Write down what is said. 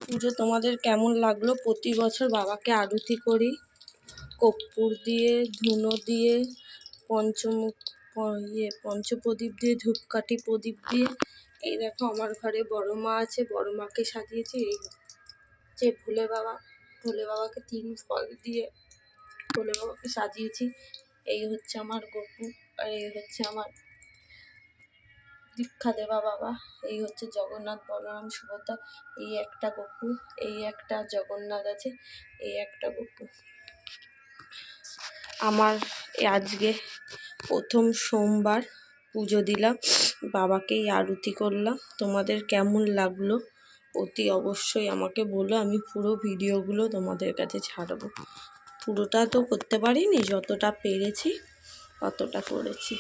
পুজো তোমাদের কেমন লাগলো? প্রতি বছর বাবাকে আরতি করি কর্পূর দিয়ে, ধুনো দিয়ে, পঞ্চপ্রদীপ দিয়ে, ধূপকাঠি প্রদীপ দিয়ে। এই দেখো আমার ঘরে বড় মা আছে, বড় মাকে সাজিয়েছি। এই যে ভোলে বাবাকে 3 ফল দিয়ে ভোলে বাবাকে সাজিয়েছি। এই হচ্ছে আমার গপু, আর এই হচ্ছে আমার দীক্ষা দেওয়া বাবা। এই হচ্ছে জগন্নাথ, বলরাম, সুভদ্রা। এই একটা গপু, এই একটা জগন্নাথ আছে, এই একটা গপু। আমার আজকে প্রথম সোমবার পুজো দিলাম, বাবাকেই আরতি করলাম। তোমাদের কেমন লাগলো অতি অবশ্যই আমাকে বলো। আমি পুরো ভিডিওগুলো তোমাদের কাছে ছাড়বো। পুরোটা তো করতে পারিনি, যতটা পেরেছি ততটা করেছি।